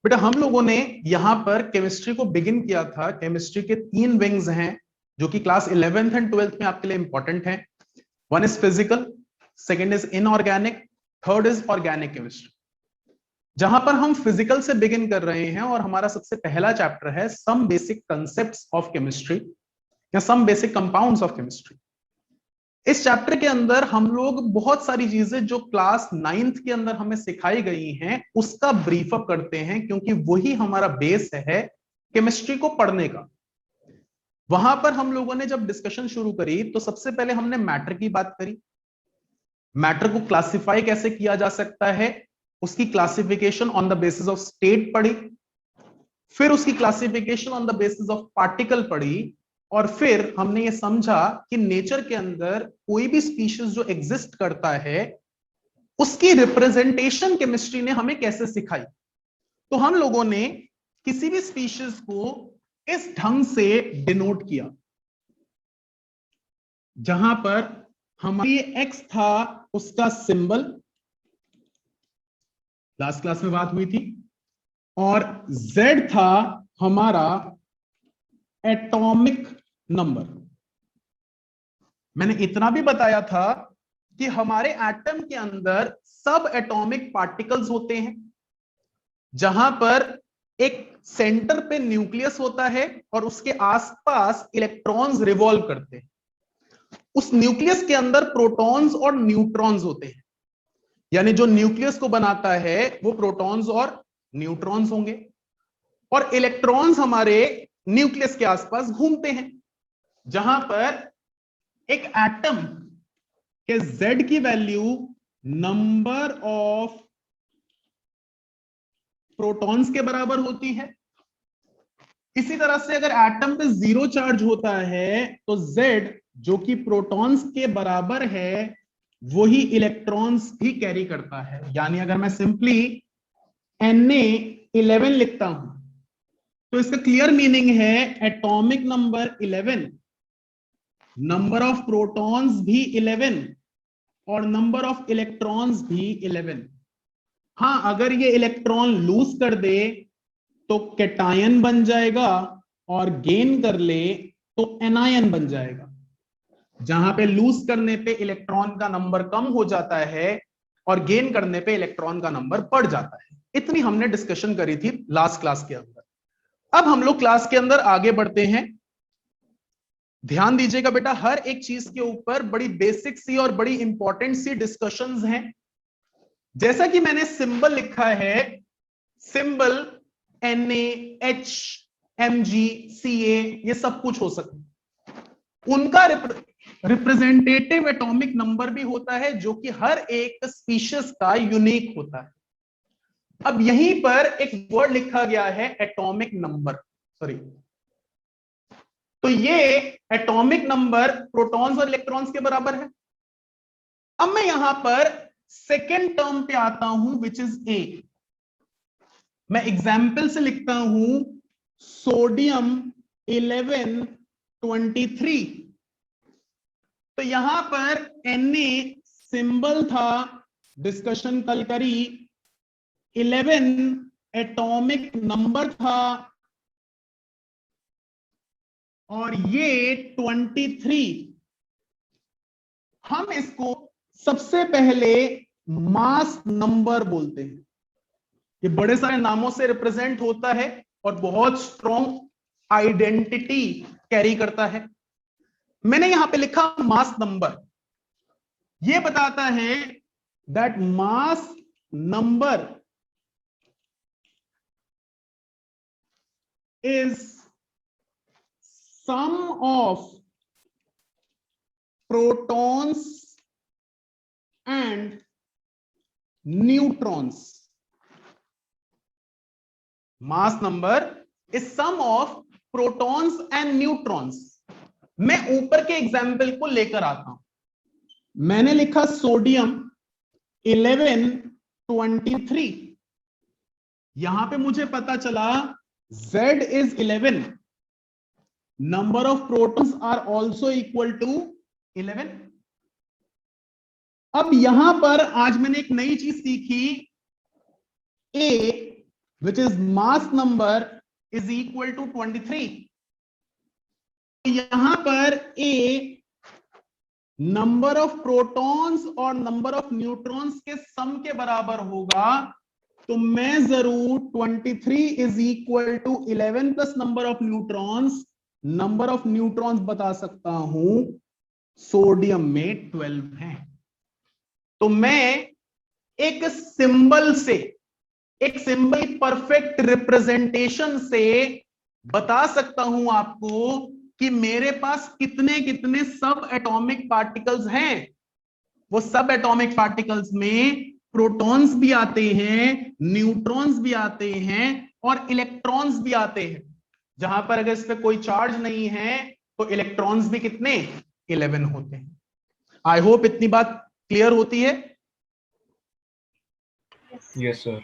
बेटा हम लोगों ने यहां पर केमिस्ट्री को बिगिन किया था। केमिस्ट्री के 3 विंग्स हैं जो कि क्लास 11th एंड 12th में आपके लिए इंपॉर्टेंट है। One is physical, second is inorganic, third is organic chemistry. जहां पर हम फिजिकल से बिगिन कर रहे हैं और हमारा सबसे पहला चैप्टर है some basic concepts of chemistry या some basic compounds of chemistry. इस चैप्टर के अंदर हम लोग बहुत सारी चीजें जो क्लास 9th के अंदर हमें सिखाई गई हैं उसका ब्रीफ अप करते हैं, क्योंकि वही हमारा बेस है केमिस्ट्री को पढ़ने का। वहां पर हम लोगों ने जब डिस्कशन शुरू करी तो सबसे पहले हमने मैटर की बात करी। मैटर को क्लासिफाई कैसे किया जा सकता है, उसकी classification on the basis of state पढ़ी, फिर उसकी classification on the basis of particle पढ़ी, और फिर हमने ये समझा कि नेचर के अंदर कोई भी स्पीशीज जो एग्जिस्ट करता है उसकी रिप्रेजेंटेशन केमिस्ट्री ने हमें कैसे सिखाई। तो हम लोगों ने किसी भी स्पीशीज को इस ढंग से डिनोट किया, जहां पर हमारी एक्स था उसका सिंबल, लास्ट क्लास में बात हुई थी, और जेड था हमारा एटॉमिक नंबर। मैंने इतना भी बताया था कि हमारे एटम के अंदर सब एटॉमिक पार्टिकल्स होते हैं, जहां पर एक सेंटर पे न्यूक्लियस होता है और उसके आसपास इलेक्ट्रॉन्स रिवॉल्व करते हैं। उस न्यूक्लियस के अंदर प्रोटॉन्स और न्यूट्रॉन्स होते हैं, यानी जो न्यूक्लियस को बनाता है वो प्रोटॉन्स और न्यूट्रॉन्स होंगे, और इलेक्ट्रॉन्स हमारे न्यूक्लियस के आसपास घूमते हैं। जहां पर एक एटम के Z की वैल्यू नंबर ऑफ प्रोटॉन्स के बराबर होती है। इसी तरह से अगर एटम पे 0 चार्ज होता है तो Z जो कि प्रोटॉन्स के बराबर है वही इलेक्ट्रॉन्स भी कैरी करता है। यानी अगर मैं सिंपली Na11 लिखता हूं तो इसका क्लियर मीनिंग है atomic number 11, number of protons भी 11 और नंबर ऑफ इलेक्ट्रॉन्स भी 11। हां, अगर ये इलेक्ट्रॉन लूज कर दे तो कैटायन बन जाएगा और गेन कर ले तो एनायन बन जाएगा। जहां पे लूज करने पे इलेक्ट्रॉन का नंबर कम हो जाता है और गेन करने पे इलेक्ट्रॉन का नंबर बढ़ जाता है। इतनी हमने डिस्कशन करी थी लास्ट क्लास के अंदर। अब हम लोग क्लास के अंदर आगे बढ़ते हैं। ध्यान दीजिएगा बेटा, हर एक चीज के ऊपर बड़ी बेसिक सी और बड़ी इंपॉर्टेंट सी डिस्कशंस हैं। जैसा कि मैंने सिंबल लिखा है, symbol Na, H, Mg, Ca ये सब कुछ हो सकता है। उनका रिप्रेजेंटेटिव एटॉमिक नंबर भी होता है जो कि हर एक स्पीशीज का यूनिक होता है। अब यहीं पर एक वर्ड लिखा गया है एटॉमिक नंबर, सॉरी, तो ये एटॉमिक नंबर प्रोटॉन्स और इलेक्ट्रॉन्स के बराबर है। अब मैं यहां पर सेकेंड टर्म पे आता हूं विच इज ए। मैं एग्जाम्पल से लिखता हूं सोडियम 1123। तो यहां पर Na सिंबल था, डिस्कशन कल करी, 11 एटॉमिक नंबर था और ये 23। हम इसको सबसे पहले मास नंबर बोलते हैं। ये बड़े सारे नामों से रिप्रेजेंट होता है और बहुत स्ट्रॉन्ग आइडेंटिटी कैरी करता है। मैंने यहां पे लिखा मास नंबर। ये बताता है that mass number is sum of protons and neutrons. Mass number is sum of protons and neutrons. मैं ऊपर के एग्जाम्पल को लेकर आता हूं। मैंने लिखा सोडियम 1123। यहां पे मुझे पता चला Z is 11, number of protons are also equal to 11। अब यहां पर आज मैंने एक नई चीज सीखी, A which is mass number is equal to 23. यहां पर A नंबर ऑफ प्रोटॉन्स और नंबर ऑफ न्यूट्रॉन्स के सम के बराबर होगा, तो मैं जरूर 23 is equal to 11 plus number of neutrons बता सकता हूं सोडियम में 12 है। तो मैं एक सिंबल परफेक्ट रिप्रेजेंटेशन से बता सकता हूं आपको कि मेरे पास कितने कितने सब एटॉमिक पार्टिकल्स हैं। वो सब एटॉमिक पार्टिकल्स में प्रोटॉन्स भी आते हैं, न्यूट्रॉन्स भी आते हैं और इलेक्ट्रॉन्स भी आते हैं। जहां पर अगर इस पे कोई चार्ज नहीं है तो इलेक्ट्रॉन्स भी कितने 11 होते हैं। आई होप इतनी बात क्लियर होती है। Yes sir.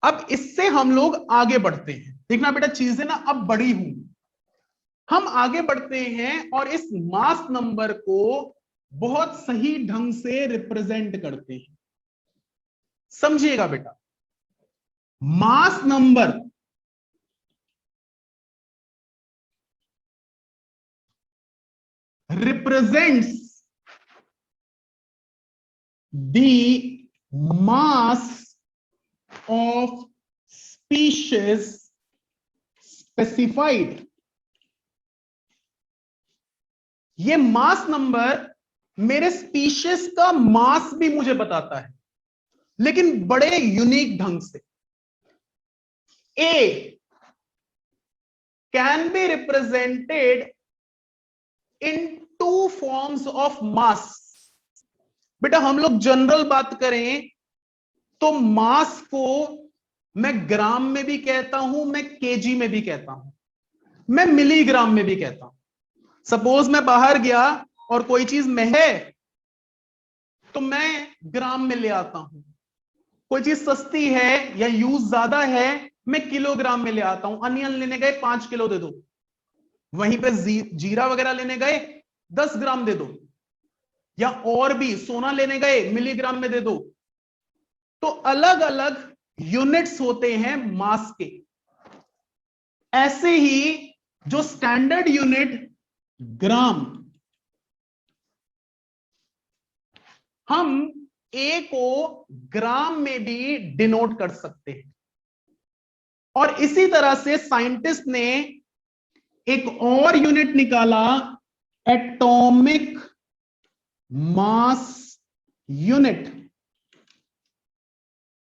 अब इससे हम लोग आगे बढ़ते हैं। देखना बेटा, चीजें ना अब बड़ी हुई, हम आगे बढ़ते हैं और इस मास नंबर को बहुत सही ढंग से रिप्रेजेंट करते हैं। समझिएगा बेटा, mass number represents the mass of species specified. ये मास नंबर मेरे स्पीशीज का मास भी मुझे बताता है, लेकिन बड़े यूनिक ढंग से। A can be represented in two forms of mass. बेटा हम लोग जनरल बात करें तो मास को मैं ग्राम में भी कहता हूं, मैं केजी में भी कहता हूं, मैं मिलीग्राम में भी कहता हूं। सपोज मैं बाहर गया और कोई चीज में है तो मैं ग्राम में ले आता हूं। कोई चीज सस्ती है या यूज ज्यादा है, मैं किलोग्राम में ले आता हूं। अनियन लेने गए 5 किलो दे दो, वहीं पे जीरा वगैरह लेने गए 10 ग्राम दे दो, या और भी सोना लेने गए मिलीग्राम में दे दो। तो अलग अलग यूनिट्स होते हैं मास के। ऐसे ही जो स्टैंडर्ड यूनिट ग्राम, हम ए को ग्राम में भी डिनोट कर सकते हैं। और इसी तरह से साइंटिस्ट ने एक और यूनिट निकाला, एटॉमिक मास यूनिट,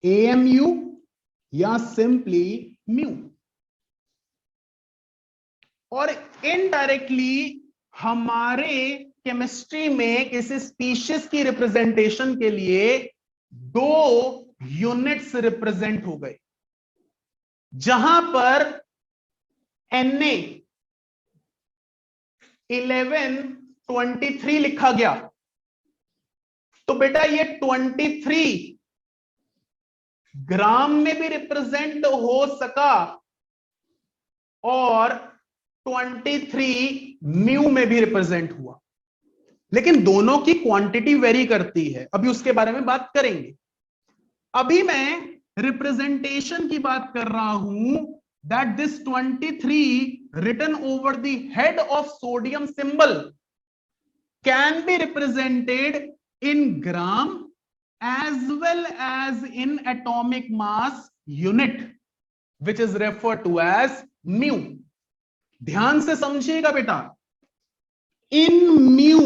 एएमयू या सिंपली म्यू। और इनडायरेक्टली हमारे केमिस्ट्री में किसी स्पीशीज की रिप्रेजेंटेशन के लिए 2 यूनिट्स रिप्रेजेंट हो गए। जहां पर Na 1123 लिखा गया, तो बेटा ये 23 ग्राम में भी रिप्रेजेंट हो सका और 23 म्यू में भी रिप्रेजेंट हुआ। लेकिन दोनों की क्वांटिटी वेरी करती है, अभी उसके बारे में बात करेंगे। अभी मैं रिप्रेजेंटेशन की बात कर रहा हूं, that this 23 written over the head of sodium symbol can be represented in gram as well as in atomic mass unit which is referred to as mu. ध्यान से समझिएगा बेटा, इन mu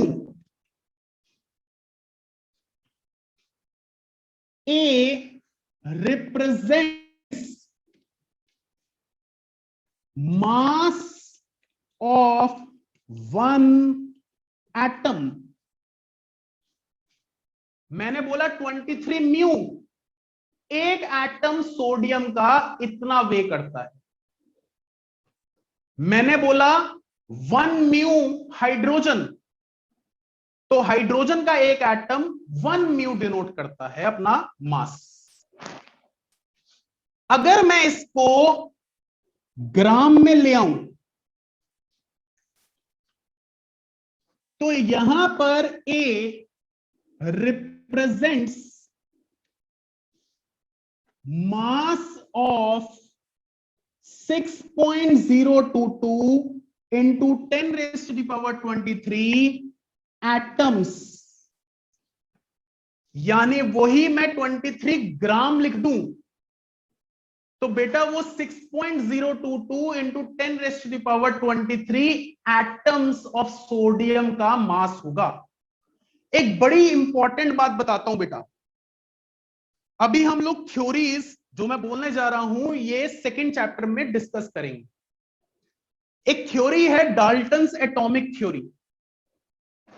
A represents mass of one atom. मैंने बोला 23 mu, एक atom sodium का इतना वे करता है। मैंने बोला 1 म्यू हाइड्रोजन, तो हाइड्रोजन का एक एटम 1 म्यू डिनोट करता है अपना मास। अगर मैं इसको ग्राम में ले आऊं तो यहां पर A represents mass of 6.022 into 10 raised to the power 23 atoms, यानी वही मैं 23 ग्राम लिख दूं तो बेटा वो 6.022 into 10 raise to the power 23 atoms of sodium का मास होगा। एक बड़ी इंपॉर्टेंट बात बताता हूं बेटा, अभी हम लोग थ्योरीज जो मैं बोलने जा रहा हूं ये सेकंड चैप्टर में डिस्कस करेंगे। एक थ्योरी है डाल्टन्स एटॉमिक थ्योरी।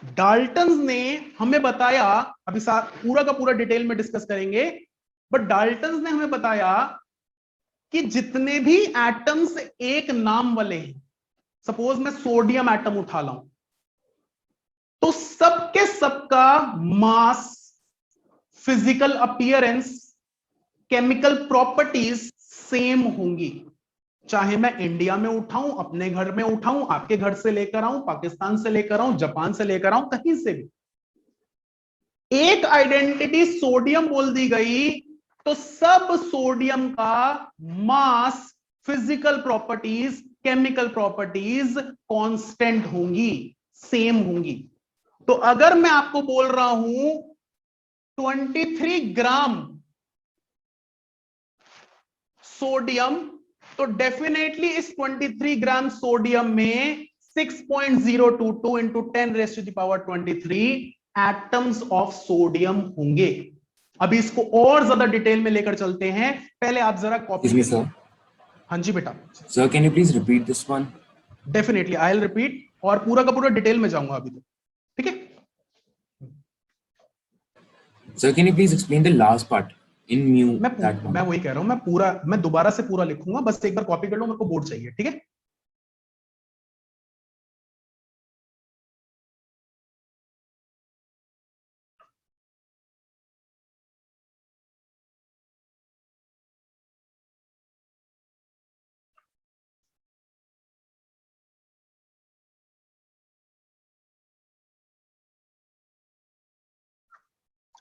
डाल्टन्स ने हमें बताया, अभी पूरा का पूरा डिटेल में डिस्कस करेंगे, बट डाल्टन्स ने हमें बताया कि जितने भी एटम्स एक नाम वाले हैं, सपोज मैं सोडियम एटम उठा लाऊं, तो सबके सबका mass, physical appearance, chemical properties same होंगी। चाहे मैं इंडिया में उठाऊं, अपने घर में उठाऊं, आपके घर से लेकर आऊं, पाकिस्तान से लेकर आऊं, जापान से लेकर आऊं, कहीं से भी एक आइडेंटिटी सोडियम बोल दी गई तो सब सोडियम का mass, physical properties, chemical properties constant होंगी, सेम होंगी। तो अगर मैं आपको बोल रहा हूं 23 ग्राम सोडियम, तो डेफिनेटली इस 23 ग्राम सोडियम में 6.022 into 10 raise to the power 23 atoms of sodium होंगे। अभी इसको और ज्यादा डिटेल में लेकर चलते हैं, पहले आप जरा कॉपी। हाँ जी बेटा। Sir can you please repeat this one? Definitely I will repeat, और पूरा का पूरा डिटेल में जाऊंगा अभी तो, ठीक है। Sir can you please explain the last part in mu that one? मैं वही कह रहा हूं, मैं दोबारा से पूरा लिखूंगा, बस एक बार कॉपी कर लो, मेरे को बोर्ड चाहिए, ठीक है।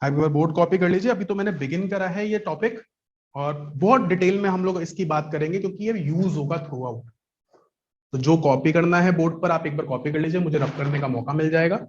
आप एक बार बोर्ड कॉपी कर लीजिए, अभी तो मैंने बिगिन करा है ये टॉपिक, और बहुत डिटेल में हम लोग इसकी बात करेंगे क्योंकि ये यूज होगा थ्रू आउट। तो जो कॉपी करना है बोर्ड पर आप एक बार कॉपी कर लीजिए, मुझे रफ करने का मौका मिल जाएगा।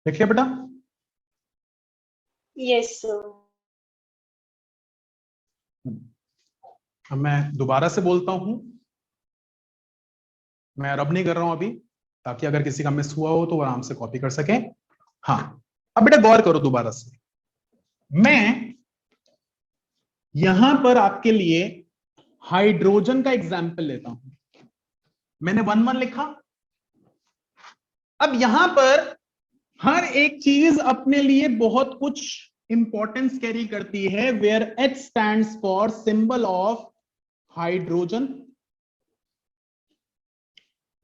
देखिए बेटा, यस सर। अब मैं दोबारा से बोलता हूं, मैं रब नहीं कर रहा हूं अभी, ताकि अगर किसी का मिस हुआ हो तो वो आराम से कॉपी कर सके। हाँ, अब बेटा गौर करो दोबारा से, मैं यहां पर आपके लिए हाइड्रोजन का एग्जाम्पल लेता हूं। मैंने 1 1 लिखा। अब यहां पर हर एक चीज अपने लिए बहुत कुछ इंपॉर्टेंस कैरी करती है, where H stands for symbol of hydrogen,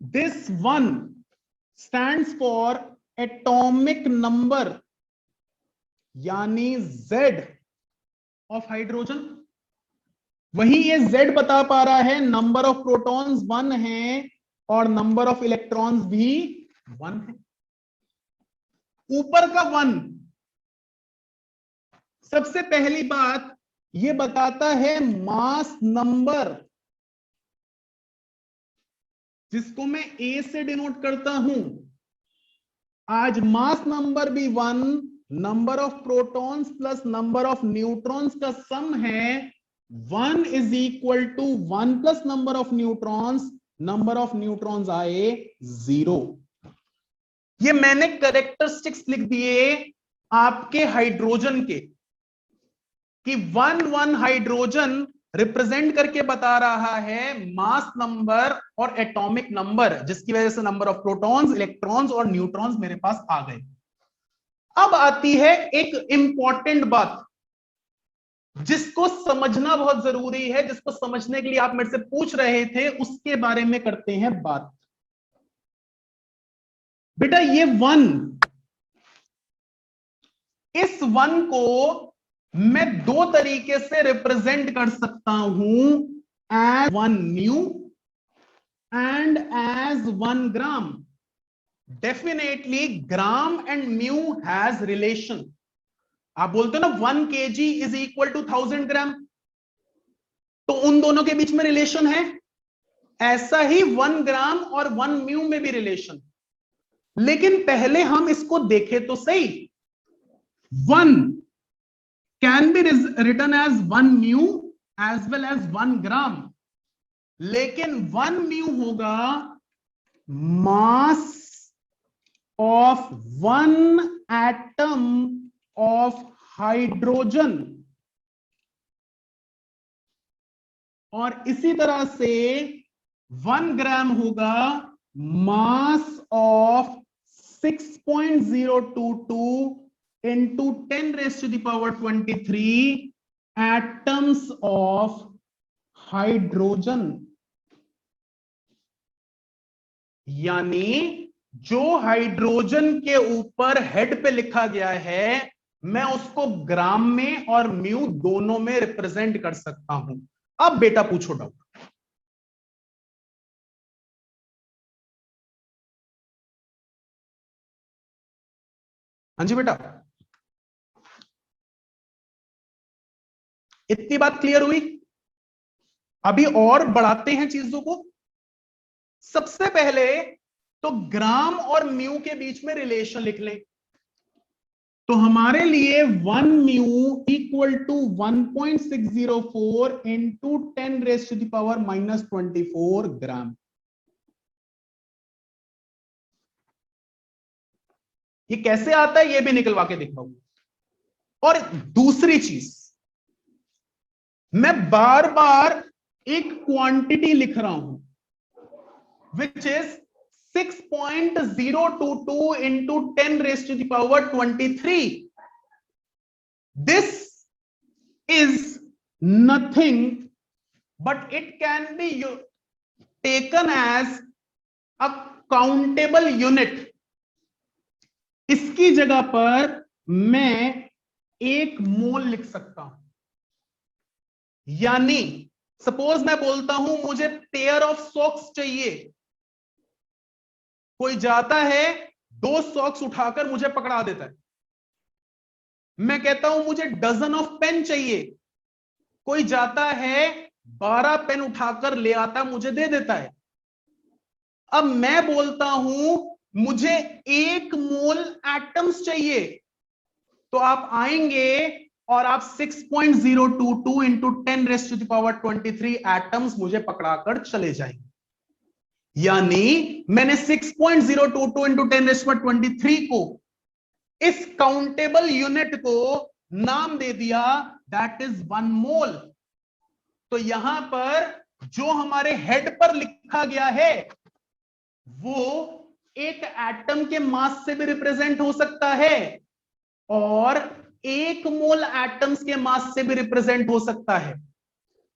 this 1 stands for atomic number यानी Z ऑफ हाइड्रोजन। वही ये Z बता पा रहा है नंबर ऑफ प्रोटॉन्स 1 है और नंबर ऑफ इलेक्ट्रॉन्स भी 1 है। ऊपर का 1 सबसे पहली बात ये बताता है मास नंबर, जिसको मैं A से डिनोट करता हूं। आज मास नंबर भी 1, number of protons plus number of neutrons का सम है 1 is equal to 1 plus number of neutrons, number of neutrons आए 0। ये मैंने कैरेक्टरिस्टिक्स लिख दिए आपके हाइड्रोजन के, कि 1 1 हाइड्रोजन रिप्रेजेंट करके बता रहा है मास नंबर और एटॉमिक नंबर, जिसकी वजह से नंबर ऑफ प्रोटॉन्स, इलेक्ट्रॉन्स और न्यूट्रॉन्स मेरे पास आ गए। अब आती है एक इंपॉर्टेंट बात जिसको समझना बहुत जरूरी है, जिसको समझने के लिए आप मेरे से पूछ रहे थे, उसके बारे में करते हैं बात। बेटा ये 1, इस 1 को मैं 2 तरीके से रिप्रेजेंट कर सकता हूं, as 1 mu and as 1 gram. Definitely gram and mu has relation. आप बोलते हो ना 1 kg is equal to 1000 gram, तो उन दोनों के बीच में रिलेशन है। ऐसा ही 1 ग्राम और 1 म्यू में भी रिलेशन। लेकिन पहले हम इसको देखें तो सही। 1 can be written as 1 mu as well as 1 gram, लेकिन 1 म्यू होगा mass of 1 atom of hydrogen, और इसी तरह से 1 ग्राम होगा mass of 6.022 into 10 raised to the power 23 atoms of hydrogen. यानी जो हाइड्रोजन के ऊपर हेड पे लिखा गया है, मैं उसको ग्राम में और म्यू दोनों में रिप्रेजेंट कर सकता हूं। अब बेटा पूछो डाउट। हाँ जी बेटा, इतनी बात क्लियर हुई? अभी और बढ़ाते हैं चीजों को। सबसे पहले तो ग्राम और म्यू के बीच में रिलेशन लिख लें। तो हमारे लिए 1 mu equal to 1.604 into 10 raise to the power -24 gram. ये कैसे आता है ये भी निकलवा के दिखाऊंगा। और दूसरी चीज, मैं बार बार एक क्वांटिटी लिख रहा हूं which is 6.022 into 10 raised to the power 23. This is nothing but it can be taken as a countable unit. इसकी जगह पर मैं 1 मोल लिख सकता हूं। यानी सपोज मैं बोलता हूं मुझे पेयर ऑफ सॉक्स चाहिए, कोई जाता है 2 सॉक्स उठाकर मुझे पकड़ा देता है। मैं कहता हूं मुझे डजन ऑफ पेन चाहिए, कोई जाता है 12 पेन उठाकर ले आता मुझे दे देता है। अब मैं बोलता हूं मुझे 1 मोल एटम्स चाहिए, तो आप आएंगे और आप 6.022 इंटू 10⁻23 एटम्स मुझे पकड़ाकर चले जाएंगे। यानी मैंने 6.022 इंटू 10⁻23 को, इस काउंटेबल यूनिट को नाम दे दिया, दैट इज 1 मोल। तो यहां पर जो हमारे हेड पर लिखा गया है वो एक एटम के मास से भी रिप्रेजेंट हो सकता है और 1 मोल एटम्स के मास से भी रिप्रेजेंट हो सकता है।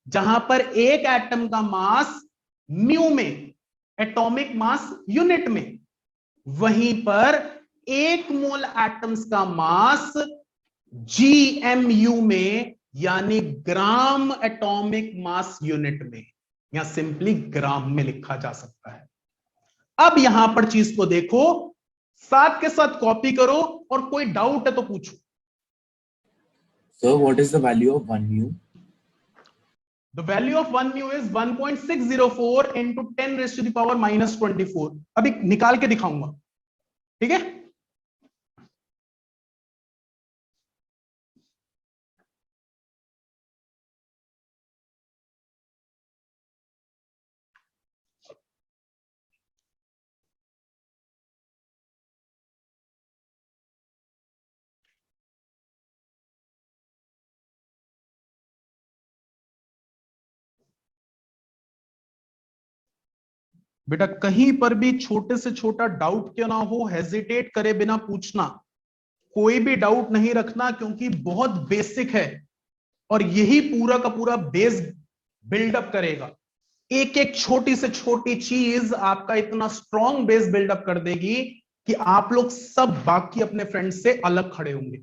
जहां पर एक एटम का मास म्यू में, एटॉमिक मास यूनिट में, वहीं पर 1 मोल एटम्स का मास GMU में, यानी ग्राम एटॉमिक मास यूनिट में, या सिंपली ग्राम में लिखा जा सकता है। अब यहां पर चीज को देखो, साथ के साथ कॉपी करो और कोई डाउट है तो पूछो। So what is the value of 1 mu? The value of 1 mu is 1.604 into 10⁻⁻24। अभी निकाल के दिखाऊंगा, ठीक है। बेटा कहीं पर भी छोटे से छोटा डाउट क्यों ना हो, हेजिटेट करे बिना पूछना, कोई भी डाउट नहीं रखना, क्योंकि बहुत बेसिक है और यही पूरा का पूरा बेस बिल्डअप करेगा। एक एक छोटी से छोटी चीज आपका इतना स्ट्रॉन्ग बेस बिल्डअप कर देगी कि आप लोग सब बाकी अपने फ्रेंड से अलग खड़े होंगे।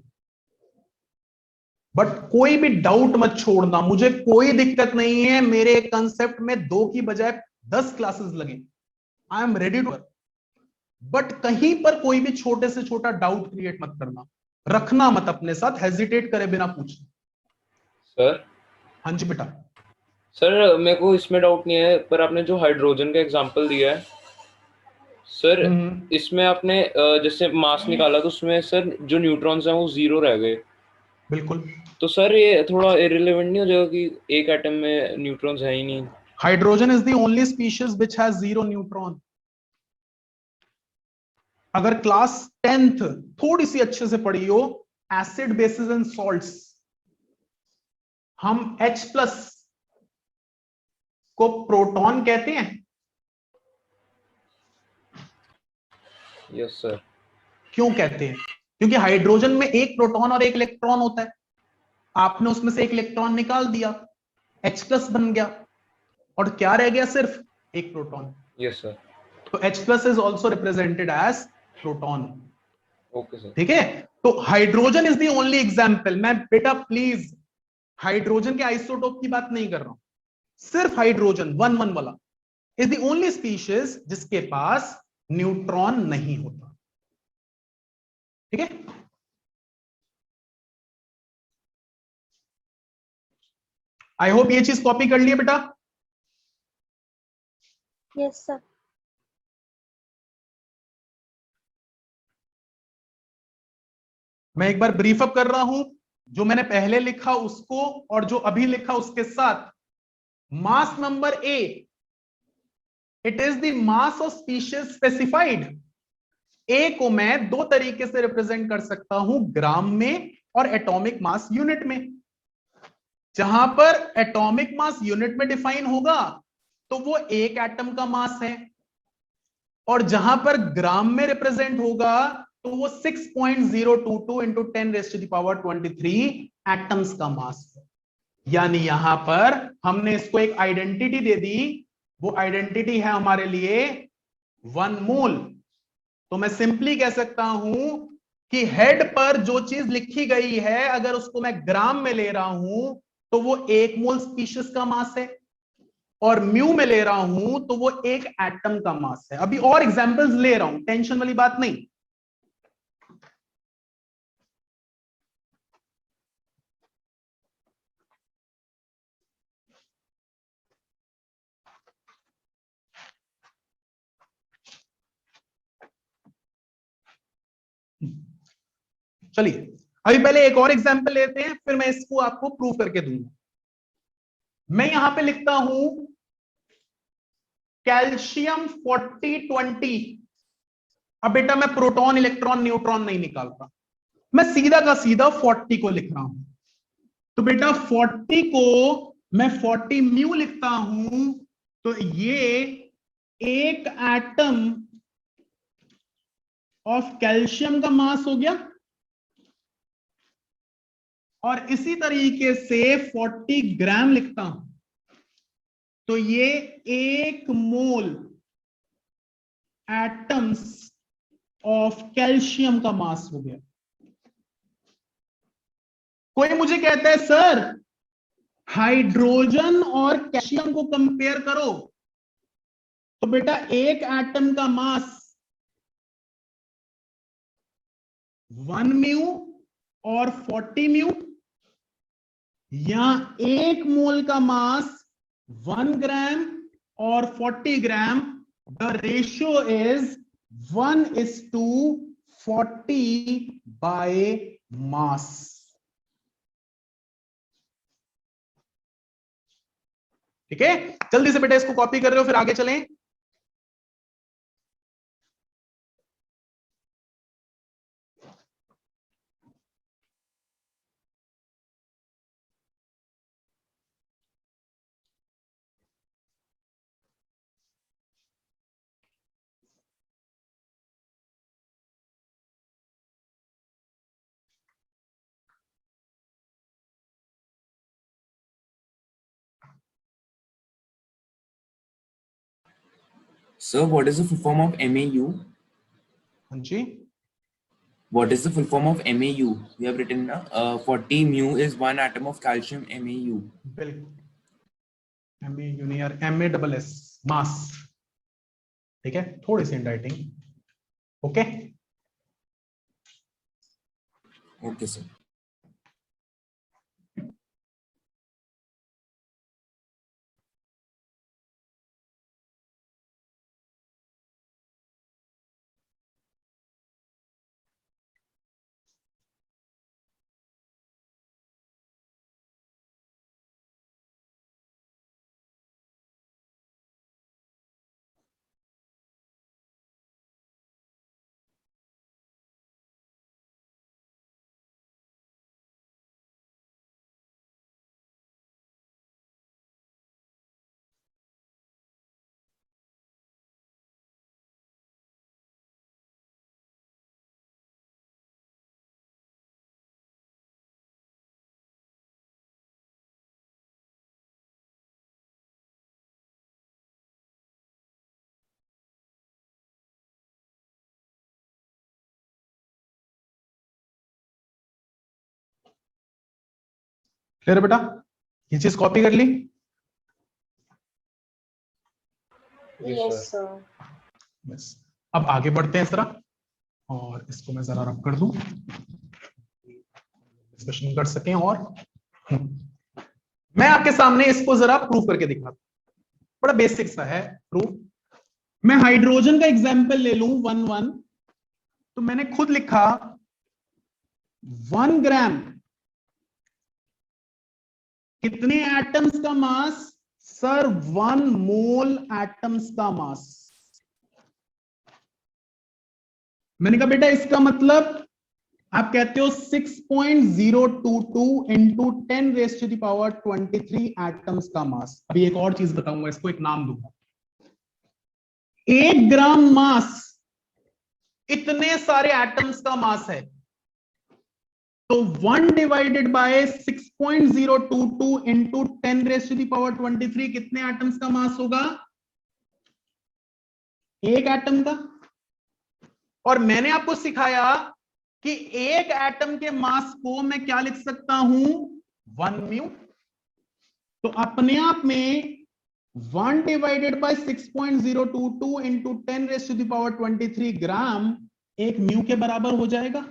बट कोई भी डाउट मत छोड़ना, मुझे कोई दिक्कत नहीं है मेरे कंसेप्ट में 2 की बजाय 10 क्लासेस लगे, I am ready to. But कहीं पर कोई भी छोटे से छोटा डाउट क्रिएट मत करना, रखना मत अपने साथ, हेजिटेट करे बिना पूछना। सर हाँ जी बेटा। सर मेरे को इसमें डाउट नहीं है, पर आपने जो हाइड्रोजन का एग्जांपल दिया है सर, इसमें आपने जैसे मास निकाला तो उसमें सर जो न्यूट्रॉन्स हैं वो 0 रह गए। बिल्कुल। तो सर ये थोड़ा इररिलेवेंट नहीं हो जाएगा कि एक एटम में न्यूट्रॉन्स है ही नहीं? Hydrogen is the only species which has 0 neutron. अगर क्लास 10th थोड़ी सी अच्छे से पढ़ी हो, एसिड बेसिस एंड सॉल्ट्स, हम H+ को प्रोटॉन कहते हैं। Yes sir. क्यों कहते हैं? क्योंकि हाइड्रोजन में एक प्रोटॉन और एक इलेक्ट्रॉन होता है, आपने उसमें से एक इलेक्ट्रॉन निकाल दिया, H+ बन गया, और क्या रह गया? सिर्फ एक प्रोटॉन। Yes sir. तो H+ is also represented as proton. Okay sir. ठीक है, तो hydrogen is the only example. मैं बेटा प्लीज हाइड्रोजन के आइसोटोप की बात नहीं कर रहा हूं, सिर्फ हाइड्रोजन 1 1 वाला इज द ओनली स्पीशीज जिसके पास न्यूट्रॉन नहीं होता। ठीक है, आई होप ये चीज कॉपी कर लिए बेटा। Yes sir. मैं एक बार ब्रीफ अप कर रहा हूं, जो मैंने पहले लिखा उसको और जो अभी लिखा उसके साथ। Mass number A, it is the mass of species specified. A को मैं 2 तरीके से रिप्रेजेंट कर सकता हूं, ग्राम में और एटॉमिक मास यूनिट में। जहां पर एटॉमिक मास यूनिट में डिफाइन होगा तो वो एक एटम का मास है, और जहां पर ग्राम में रिप्रेजेंट होगा तो वो 6.022 इंटू 10⁻23 एटम्स का मास है। यानी यहां पर हमने इसको एक आइडेंटिटी दे दी, वो आइडेंटिटी है हमारे लिए 1 मोल। तो मैं सिंपली कह सकता हूं कि हेड पर जो चीज लिखी गई है अगर उसको मैं ग्राम में ले रहा हूं तो वो 1 मोल स्पीशीज का मास है, और म्यू में ले रहा हूं तो वो एक एटम का मास है। अभी और एग्जांपल्स ले रहा हूं, टेंशन वाली बात नहीं। चलिए अभी पहले एक और एग्जांपल लेते हैं, फिर मैं इसको आपको प्रूव करके दूंगा। मैं यहां पे लिखता हूं कैल्शियम 40-20। अब बेटा मैं प्रोटॉन इलेक्ट्रॉन न्यूट्रॉन नहीं निकालता, मैं सीधा का सीधा 40 को लिख रहा हूं। तो बेटा 40 को मैं 40 म्यू लिखता हूं, तो ये एक एटम ऑफ कैल्शियम का मास हो गया। और इसी तरीके से 40 ग्राम लिखता हूं, तो ये 1 मोल एटम्स ऑफ कैल्शियम का मास हो गया। कोई मुझे कहता है सर हाइड्रोजन और कैल्शियम को कंपेयर करो, तो बेटा एक एटम का मास 1 म्यू और 40 म्यू, या 1 मोल का मास 1 ग्राम और 40 gram. The ratio is 1:40 by mass. ठीक है, जल्दी से बेटा इसको कॉपी कर रहे हो, फिर आगे चलें। Sir, what is the full form of MAU? हाँ जी, What is the full form of MAU? We have written 40 mu is 1 atom of calcium MAU. बिल्कुल MAU नहीं यार, MASS मास। ठीक है, थोड़ी सी writing. Okay Okay, sir. Clear बेटा, ये चीज कॉपी कर ली। Yes sir. बस अब आगे बढ़ते हैं जरा, और इसको मैं जरा रब कर दूं, डिस्कशन कर सकें। और मैं आपके सामने इसको जरा प्रूफ करके दिखाता हूं, बड़ा बेसिक सा है प्रूफ। मैं हाइड्रोजन का एग्जांपल ले लूं 1,1, तो मैंने खुद लिखा 1 ग्राम कितने एटम्स का मास सर, 1 मोल एटम्स का मास। मैंने कहा बेटा इसका मतलब आप कहते हो 6.022 इंटू 10⁻23 एटम्स का मास। अभी एक और चीज बताऊंगा, इसको एक नाम दूंगा। 1 ग्राम मास इतने सारे एटम्स का मास है, तो 1 डिवाइडेड बाय 6.022 इंटू 10⁻23 कितने एटम्स का मास होगा? एक एटम का। और मैंने आपको सिखाया कि एक एटम के मास को मैं क्या लिख सकता हूं, 1 म्यू। तो अपने आप में 1 डिवाइडेड बाय 6.022 इंटू 10⁻23 ग्राम एक म्यू के बराबर हो जाएगा।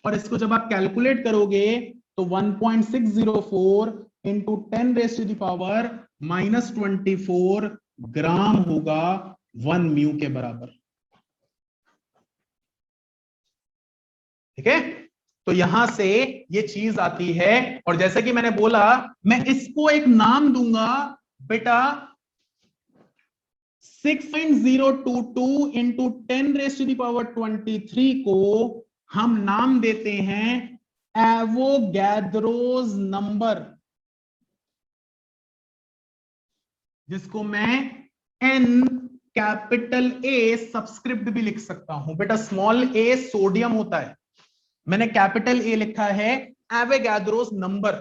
और इसको जब आप कैलकुलेट करोगे तो 1.604 इंटू 10⁻⁻24 ग्राम होगा 1 म्यू के बराबर। ठीक है, तो यहां से ये चीज आती है। और जैसे कि मैंने बोला, मैं इसको एक नाम दूंगा बेटा, 6.022 इंटू 10⁻23 को हम नाम देते हैं एवोगैद्रोस नंबर, जिसको मैं एन कैपिटल ए सब्सक्रिप्ट भी लिख सकता हूं। बेटा स्मॉल ए सोडियम होता है, मैंने कैपिटल ए लिखा है एवोगैद्रोस नंबर।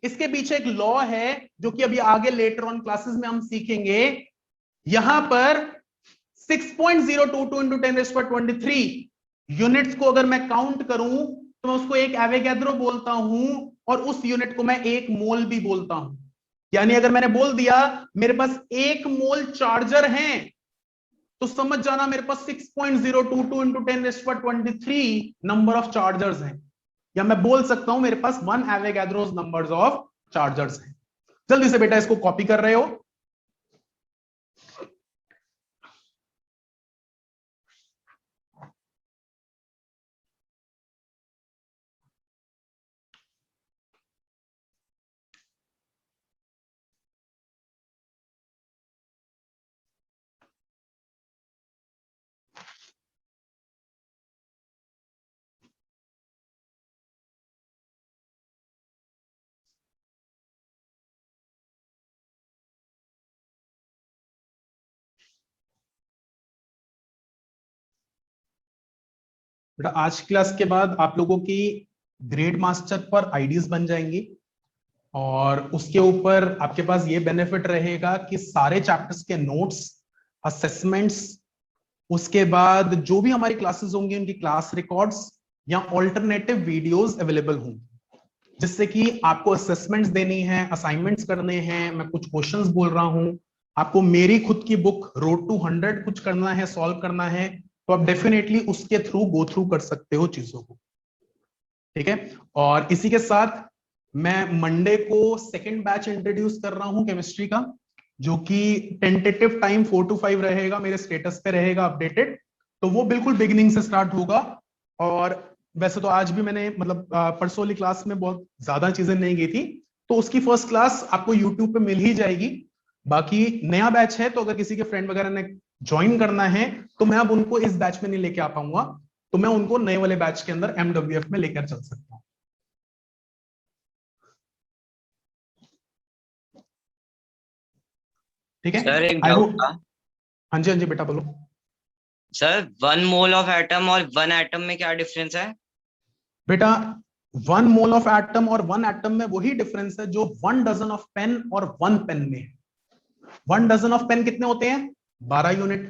इसके पीछे एक लॉ है जो कि अभी आगे लेटर ऑन क्लासेस में हम सीखेंगे। यहां पर 6.022 इंटू 10⁻23 यूनिट्स को अगर मैं काउंट करूं तो मैं उसको एक एवोगैद्रो बोलता हूं, और उस यूनिट को मैं एक मोल भी बोलता हूं। यानी अगर मैंने बोल दिया मेरे पास 1 मोल चार्जर है, तो समझ जाना मेरे पास 6.022 इंटू 10⁻23 नंबर ऑफ चार्जर्स हैं। या मैं बोल सकता हूं मेरे पास 1 एवोगैद्रोस नंबर्स ऑफ चार्जर्स हैं। जल्दी से बेटा इसको कॉपी कर रहे हो। बेटा आज क्लास के बाद आप लोगों की ग्रेड मास्टर पर आईडीज बन जाएंगी, और उसके ऊपर आपके पास ये बेनिफिट रहेगा कि सारे चैप्टर्स के नोट्स, असेसमेंट्स, उसके बाद जो भी हमारी क्लासेस होंगी उनकी क्लास रिकॉर्ड्स या ऑल्टरनेटिव वीडियोस अवेलेबल होंगी, जिससे कि आपको असेसमेंट्स देनी है, असाइनमेंट्स करने हैं, मैं कुछ क्वेश्चंस बोल रहा हूं, आपको मेरी खुद की बुक रोड टू 100 कुछ करना है, सॉल्व करना है, तो आप डेफिनेटली उसके थ्रू गो थ्रू कर सकते हो चीजों को। ठीक है, और इसी के साथ मैं मंडे को सेकंड बैच इंट्रोड्यूस कर रहा हूं केमिस्ट्री का, जो कि टेंटेटिव टाइम 4 to 5 रहेगा, मेरे स्टेटस पे रहेगा अपडेटेड। तो वो बिल्कुल बिगिनिंग से स्टार्ट होगा। और वैसे तो आज भी मैंने मतलब परसों वाली क्लास में बहुत ज्यादा चीजें नहीं की थी, तो उसकी फर्स्ट क्लास आपको यूट्यूब पे मिल ही जाएगी। बाकी नया बैच है, तो अगर किसी के फ्रेंड वगैरह ने ज्वाइन करना है तो मैं अब उनको इस बैच में नहीं लेके आ पाऊंगा, तो मैं उनको नए वाले बैच के अंदर MWF में लेकर चल सकता हूं। ठीक है सर एक आई डाउट होप। था। हाँ जी बेटा बोलो। सर 1 मोल ऑफ एटम और 1 एटम में क्या डिफरेंस है? बेटा 1 मोल ऑफ एटम और 1 एटम में वही डिफरेंस है जो 1 डजन ऑफ पेन और 1 पेन में है। 1 डजन ऑफ पेन कितने होते हैं? 12 यूनिट,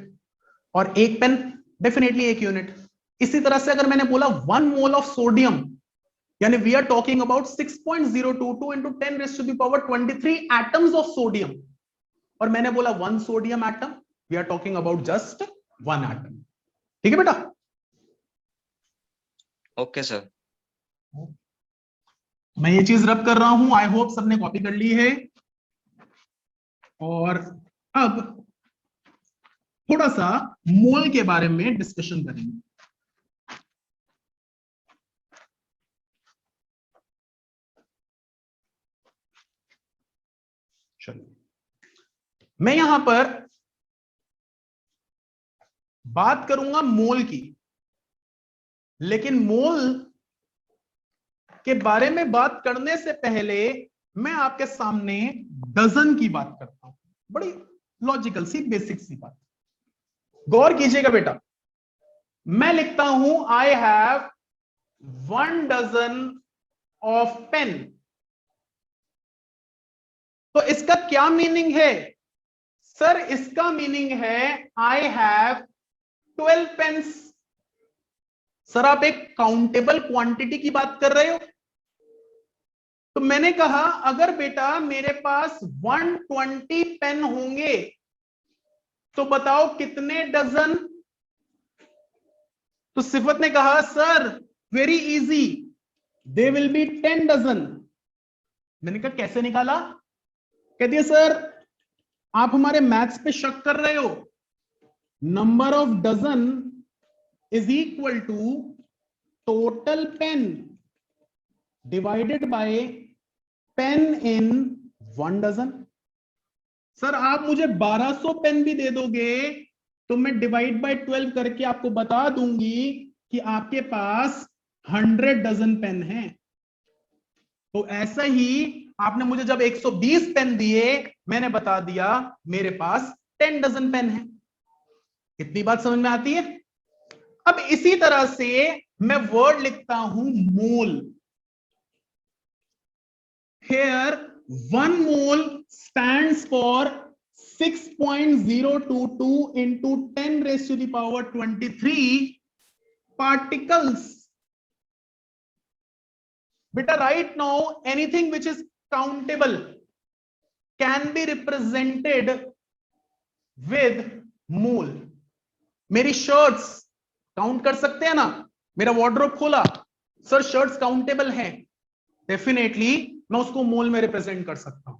और एक पेन डेफिनेटली 1 यूनिट। इसी तरह से अगर मैंने बोला 1 मोल ऑफ सोडियम, यानी we are talking about 6.022 into 10⁻23 atoms of sodium, और मैंने बोला 1 sodium atom, we are talking about just 1 atom. ठीक है बेटा? Okay sir. मैं ये चीज रब कर रहा हूं, आई होप सबने कॉपी कर ली है। और अब थोड़ा सा मोल के बारे में डिस्कशन करेंगे। चलो मैं यहां पर बात करूंगा मोल की, लेकिन मोल के बारे में बात करने से पहले मैं आपके सामने डजन की बात करता हूं। बड़ी लॉजिकल सी बेसिक सी बात, गौर कीजिएगा बेटा। मैं लिखता हूं I have 1 dozen of pen, तो इसका क्या मीनिंग है? सर इसका मीनिंग है आई हैव 12 पेन्स। सर आप एक काउंटेबल क्वांटिटी की बात कर रहे हो? तो मैंने कहा अगर बेटा मेरे पास 120 पेन होंगे तो बताओ कितने डजन? तो सिफत ने कहा sir very easy, they will be 10 dozen. मैंने कहा कैसे निकाला? कहती है सर आप हमारे मैथ्स पे शक कर रहे हो, number of dozen is equal to total pen divided by pen in 1 dozen. Sir आप मुझे 1200 पेन भी दे दोगे तो मैं डिवाइड बाय 12 करके आपको बता दूंगी कि आपके पास 100 डजन पेन है। तो ऐसा ही आपने मुझे जब 120 पेन दिए, मैंने बता दिया मेरे पास 10 डजन पेन है। इतनी बात समझ में आती है? अब इसी तरह से मैं वर्ड लिखता हूं mole. Here 1 mole stands for 6.022 into 10 raised to the power 23 particles. Beta, right now anything which is countable can be represented with mole. मेरी शर्ट्स काउंट कर सकते हैं ना? मेरा वार्डरोब खोला, सर शर्ट्स काउंटेबल है, डेफिनेटली मैं उसको मोल में रिप्रेजेंट कर सकता हूं।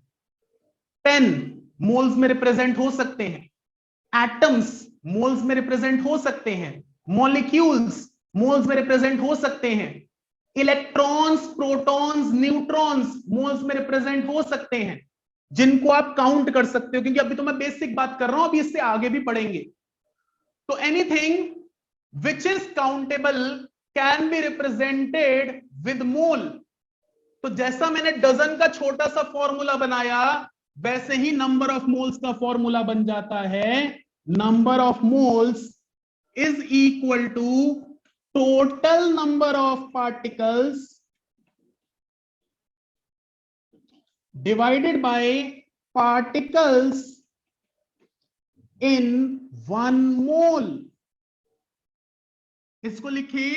पेन मोल्स में रिप्रेजेंट हो सकते हैं, एटम्स मोल्स में रिप्रेजेंट हो सकते हैं, मॉलिक्यूल्स मोल्स में रिप्रेजेंट हो सकते हैं, इलेक्ट्रॉन्स, प्रोटॉन्स, न्यूट्रॉन्स मोल्स में रिप्रेजेंट हो सकते हैं, जिनको आप काउंट कर सकते हो, क्योंकि अभी तो मैं बेसिक बात कर रहा हूं, अभी इससे आगे भी पढ़ेंगे। तो anything which is countable can be represented with mole. तो जैसा मैंने डजन का छोटा सा फॉर्मूला बनाया, वैसे ही नंबर ऑफ मोल्स का फॉर्मूला बन जाता है। Number of moles is equal to total number of particles divided by particles in 1 mole. इसको लिखिए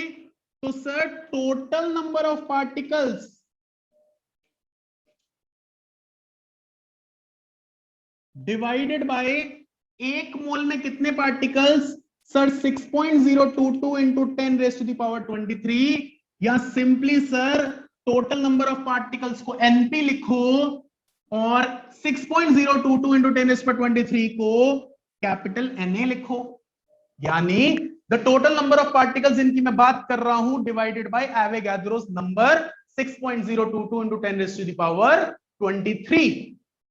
तो sir total number of particles divided by 1 mole में कितने particles? Sir 6.022 into 10 raise to the power 23, या simply sir total number of particles को NP लिखो और 6.022 into 10 raise पर 23 को कैपिटल एनए लिखो। यानी the total number of particles जिनकी मैं बात कर रहा हूं divided by Avogadro's number 6.022 into 10 raise to the power 23।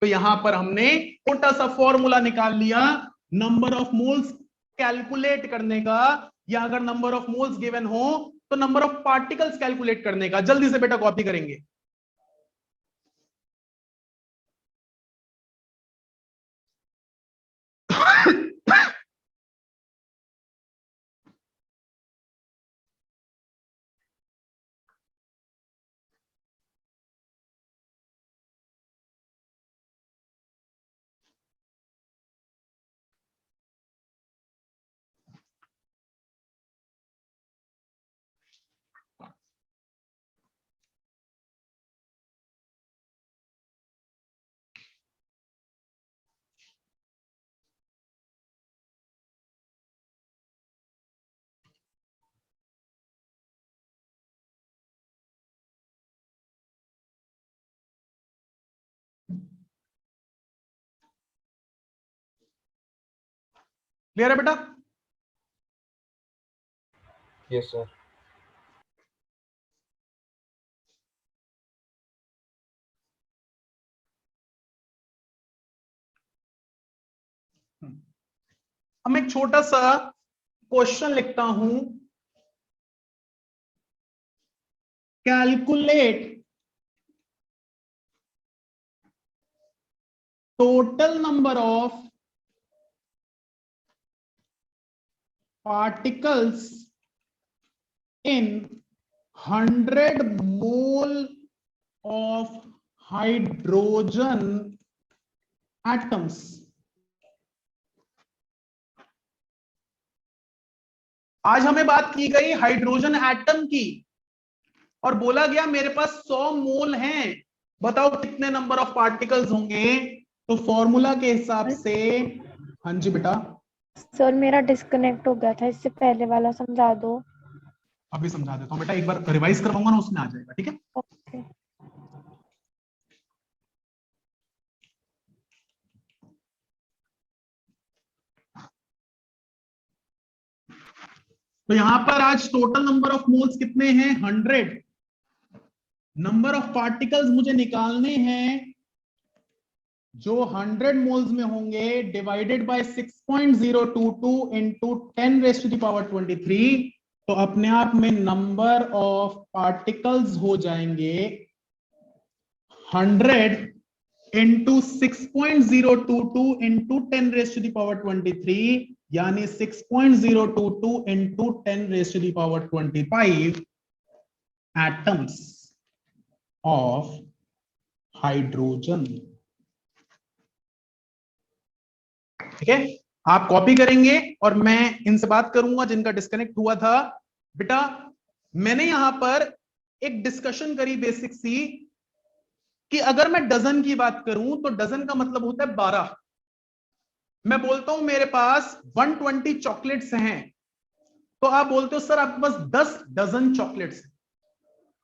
तो यहां पर हमने छोटा सा फॉर्मूला निकाल लिया नंबर ऑफ मोल्स कैलकुलेट करने का, या अगर नंबर ऑफ मोल्स गिवन हो तो नंबर ऑफ पार्टिकल्स कैलकुलेट करने का। जल्दी से बेटा कॉपी करेंगे। क्लियर है बेटा? Yes sir. अब मैं एक छोटा सा क्वेश्चन लिखता हूं। Calculate total number of particles in 100 mole of hydrogen atoms। आज हमें बात की गई हाइड्रोजन एटम की और बोला गया मेरे पास 100 मोल हैं, बताओ कितने नंबर ऑफ पार्टिकल्स होंगे। तो फॉर्मूला के हिसाब से, हाँ जी बेटा। सर मेरा डिस्कनेक्ट हो गया था, इससे पहले वाला समझा दो। अभी समझा देता हूं बेटा, एक बार रिवाइज करवाऊंगा ना, उसमें आ जाएगा, ठीक है? ओके। तो यहां पर आज टोटल नंबर ऑफ मोल्स कितने हैं? 100। नंबर ऑफ पार्टिकल्स मुझे निकालने हैं जो 100 मोल्स में होंगे, divided by 6.022 into 10 raise to the power 23। तो अपने आप में नंबर ऑफ पार्टिकल्स हो जाएंगे 100 into 6.022 into 10 raise to the power 23, यानी 6.022 into 10 raise to the power 25 atoms of hydrogen. ठीक है, आप कॉपी करेंगे और मैं इनसे बात करूंगा जिनका डिस्कनेक्ट हुआ था। बेटा मैंने यहां पर एक डिस्कशन करी बेसिक सी कि अगर मैं डजन की बात करूं तो डजन का मतलब होता है 12। मैं बोलता हूं मेरे पास 120 चॉकलेट्स हैं, तो आप बोलते हो सर आपके पास 10 डजन चॉकलेट्स हैं।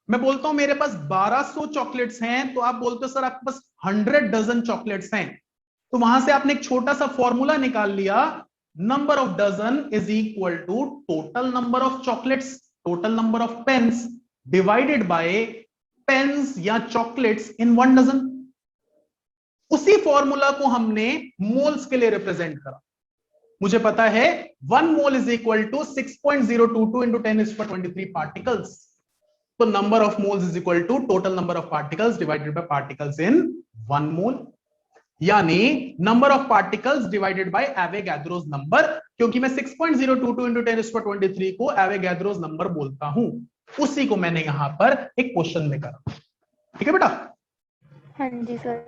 मैं बोलता हूं मेरे पास 1200 चॉकलेट्स हैं, तो आप बोलते हो सर आपके पास 100 डजन चॉकलेट्स हैं। तो वहां से आपने एक छोटा सा फॉर्मूला निकाल लिया, number of dozen is equal to total number of chocolates, total number of pens divided by pens या चॉकलेट्स इन 1 डजन। उसी फॉर्मूला को हमने मोल्स के लिए रिप्रेजेंट करा। मुझे पता है 1 mole is equal to 6.022 into 10⁻23 particles. तो number of moles is equal to total number of particles divided by particles in 1 mole, यानी number of particles divided by Avogadro's number, क्योंकि मैं 6.022 इंटू 10⁻23 को एवोगैड्रोस नंबर बोलता हूं। उसी को मैंने यहां पर एक क्वेश्चन में करा। ठीक है बेटा? हाँ जी सर।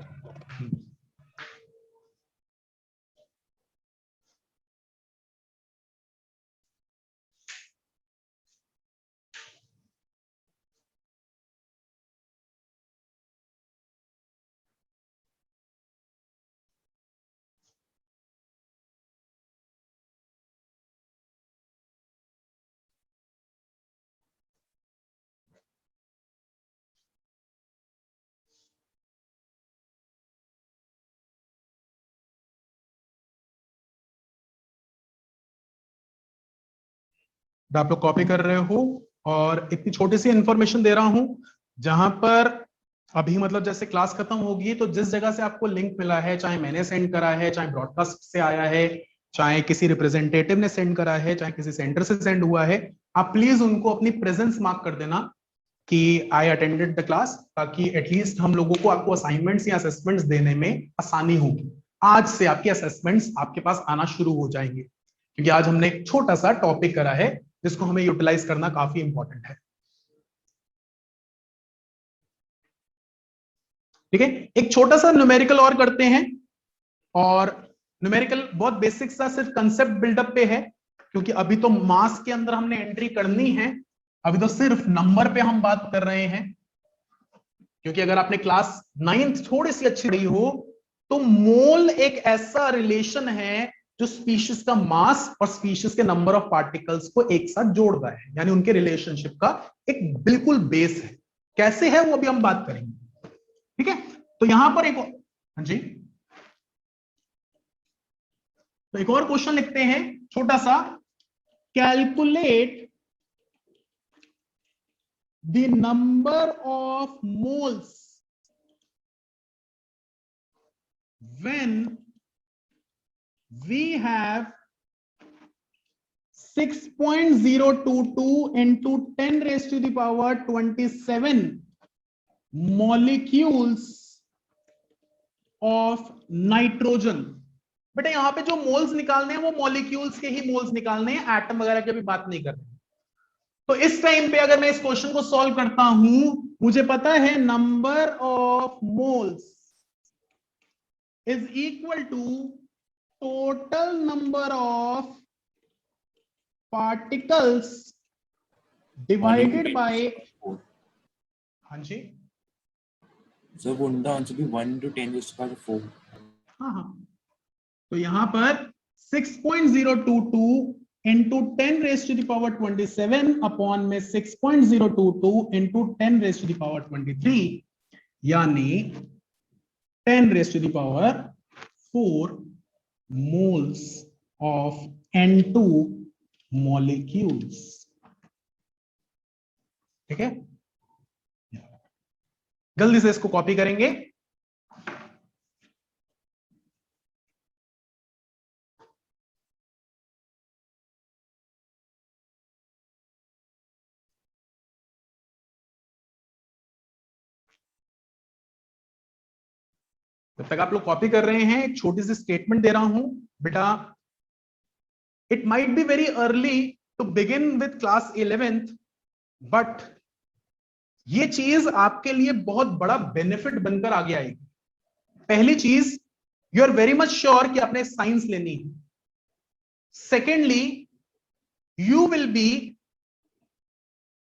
आप लोग कॉपी कर रहे हो और इतनी छोटी सी इंफॉर्मेशन दे रहा हूं जहां पर अभी मतलब जैसे क्लास खत्म होगी तो जिस जगह से आपको लिंक मिला है, चाहे मैंने सेंड करा है, चाहे ब्रॉडकास्ट से आया है, चाहे किसी रिप्रेजेंटेटिव ने सेंड करा है, चाहे किसी सेंटर से सेंड हुआ है, आप प्लीज उनको अपनी प्रेजेंस मार्क कर देना कि आई अटेंडेड द क्लास, ताकि एटलीस्ट हम लोगों को आपको असाइनमेंट्स या असेसमेंट्स देने में आसानी होगी। आज से आपके असेसमेंट्स आपके पास आना शुरू हो जाएंगे, क्योंकि आज हमने एक छोटा सा टॉपिक करा है जिसको हमें यूटिलाइज करना काफी इंपॉर्टेंट है। ठीक है, एक छोटा सा न्यूमेरिकल और करते हैं, और न्यूमेरिकल बहुत बेसिक सा सिर्फ कंसेप्ट बिल्डअप पे है, क्योंकि अभी तो मास के अंदर हमने एंट्री करनी है, अभी तो सिर्फ नंबर पे हम बात कर रहे हैं। क्योंकि अगर आपने क्लास 9th थोड़ी सी अच्छी रही हो तो मोल एक ऐसा रिलेशन है जो स्पीशीज का मास और स्पीशीज के नंबर ऑफ पार्टिकल्स को एक साथ जोड़ता है, यानी उनके रिलेशनशिप का एक बिल्कुल बेस है। कैसे है वो अभी हम बात करेंगे। ठीक है, तो यहां पर एक, हाँ जी, तो एक और क्वेश्चन लिखते हैं छोटा सा, calculate the number of moles when we have 6.022 into 10 raised to the power 27 molecules of nitrogen। बेटा यहां पे जो मोल्स निकालने हैं वो मॉलिक्यूल्स के ही मोल्स निकालने हैं, एटम वगैरह की अभी बात नहीं कर रहे। तो इस टाइम पे अगर मैं इस क्वेश्चन को सॉल्व करता हूं, मुझे पता है number of moles is equal to total number of particles divided by, हाँ जी So wouldn't the answer be 1 to 10 raised to the power 4? हाँ, तो यहां पर 6.022 into 10 raised to the power 27 upon में 6.022 into 10 raised to the power 23, यानी 10 raised to the power 4 moles of N2 molecules. ठीक है, जल्दी से इसको कॉपी करेंगे। जब तक आप लोग कॉपी कर रहे हैं, एक छोटी सी स्टेटमेंट दे रहा हूं बेटा। It might be very early to begin with class 11th, but ये चीज आपके लिए बहुत बड़ा बेनिफिट बनकर आगे आएगी। पहली चीज, you are very much sure कि आपने साइंस लेनी है। Secondly, you will be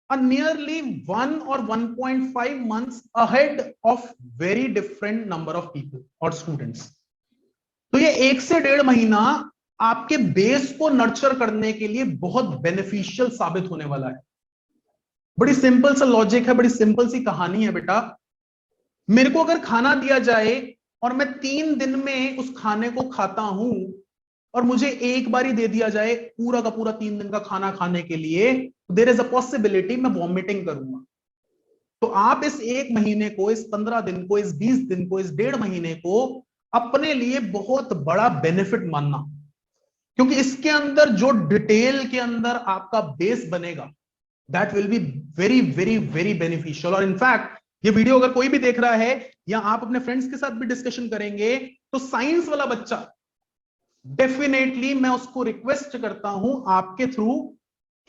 a nearly 1 or 1.5 months ahead of very different number of people or students. तो ये 1 से 1.5 महीना आपके बेस को नर्चर करने के लिए बहुत बेनिफिशियल साबित होने वाला है। बड़ी सिंपल सा लॉजिक है, बड़ी सिंपल सी कहानी है बेटा। मेरे को अगर खाना दिया जाए और मैं 3 दिन में उस खाने को खाता हूं, और मुझे एक बार ही दे दिया जाए पूरा का पूरा 3 दिन का खाना खाने के लिए, देयर इज अ पॉसिबिलिटी मैं वॉमिटिंग करूंगा। तो आप इस 1 महीने को, इस 15 दिन को, इस 20 दिन को, इस 1.5 महीने को अपने लिए बहुत बड़ा बेनिफिट मानना, क्योंकि इसके अंदर जो डिटेल के अंदर आपका बेस बनेगा, that will be very very very beneficial. और इनफैक्ट ये वीडियो अगर कोई भी देख रहा है या आप अपने फ्रेंड्स के साथ भी डिस्कशन करेंगे, तो साइंस वाला बच्चा डेफिनेटली मैं उसको रिक्वेस्ट करता हूं आपके थ्रू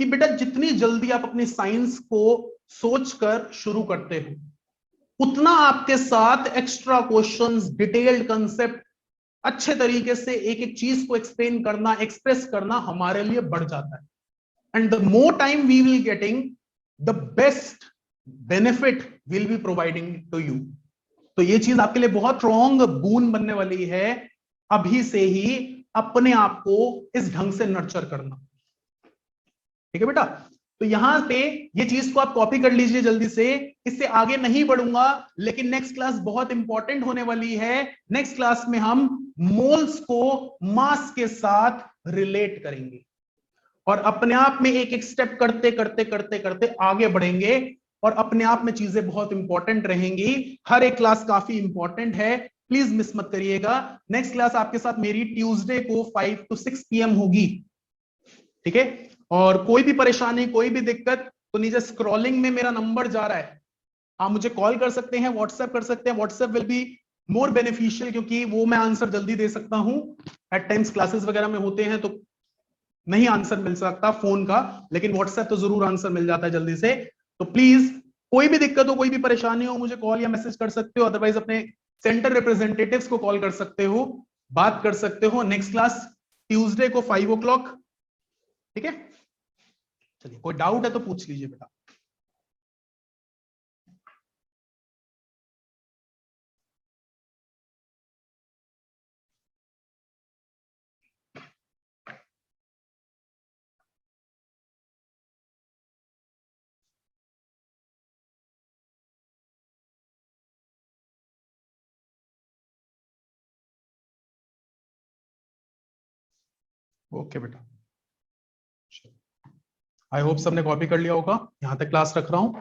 कि बेटा जितनी जल्दी आप अपनी साइंस को सोचकर शुरू करते हो, उतना आपके साथ एक्स्ट्रा क्वेश्चंस, डिटेल्ड कंसेप्ट, अच्छे तरीके से एक एक चीज को एक्सप्लेन करना, एक्सप्रेस करना हमारे लिए बढ़ जाता है। And the more time we will getting, the best benefit will be providing to you. तो ये चीज आपके लिए बहुत स्ट्रॉन्ग बून बनने वाली है, अभी से ही अपने आप को इस ढंग से नर्चर करना। ठीक है बेटा, तो यहां पे ये चीज को आप कॉपी कर लीजिए जल्दी से। इससे आगे नहीं बढ़ूंगा, लेकिन नेक्स्ट क्लास बहुत इंपॉर्टेंट होने वाली है। नेक्स्ट क्लास में हम मोल्स को मास के साथ रिलेट करेंगे और अपने आप में एक एक स्टेप करते करते करते करते आगे बढ़ेंगे, और अपने आप में चीजें बहुत इंपॉर्टेंट रहेंगी। हर एक क्लास काफी इंपॉर्टेंट है, प्लीज मिस मत करिएगा। नेक्स्ट क्लास आपके साथ मेरी ट्यूसडे को 5 to 6 PM होगी। ठीक है, और कोई भी परेशानी, कोई भी दिक्कत, तो नीचे स्क्रॉलिंग में मेरा नंबर जा रहा है, आप मुझे कॉल कर सकते हैं, व्हाट्सएप कर सकते हैं। WhatsApp will be more beneficial, क्योंकि वो मैं आंसर जल्दी दे सकता हूं। एट टाइम्स क्लासेस वगैरह में होते हैं तो नहीं आंसर मिल सकता फोन का, लेकिन व्हाट्सएप तो जरूर आंसर मिल जाता है जल्दी से। तो प्लीज कोई भी दिक्कत हो, कोई भी परेशानी हो, मुझे कॉल या मैसेज कर सकते हो। अदरवाइज अपने सेंटर रिप्रेजेंटेटिव्स को कॉल कर सकते हो, बात कर सकते हो। नेक्स्ट क्लास ट्यूसडे को 5 o'clock। ठीक है, चलिए कोई डाउट है तो पूछ लीजिए बेटा। ओके बेटा, आई होप सबने कॉपी कर लिया होगा। यहां तक क्लास रख रहा हूं।